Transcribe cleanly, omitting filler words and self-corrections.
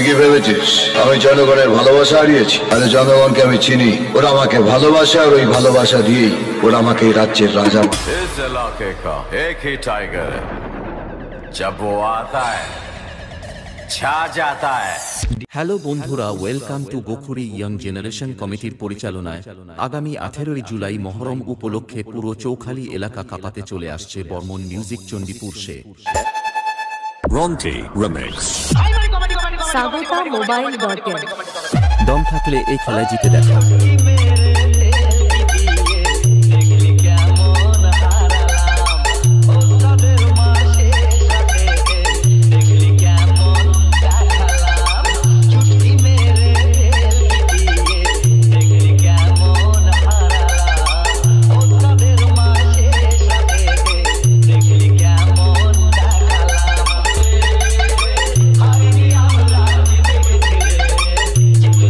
তুই কি ভেবেছিস আমি জনগণের ভালোবাসা হারিয়েছি? আরে জনগণকে আমি চিনি, ওরা আমাকে ভালোবাসে, আর ওই ভালোবাসা দিয়েই ওরা আমাকে এই রাজ্যের রাজা। इस इलाके का एक ही टाइगर है, जब वो आता है छा जाता है। হ্যালো বন্ধুরা, ওয়েলকাম টু গোখুরি ইয়াং জেনারেশন কমিটির পরিচালনায় আগামী 18 জুলাই মহরম উপলক্ষে পুরো চৌখালী এলাকা কাঁপাতে চলে আসছে বর্মন মিউজিক চণ্ডীপুর সে Ronti Remix Swagata mobile dot দম থাকলে এই খেলায় জিতে দেখা।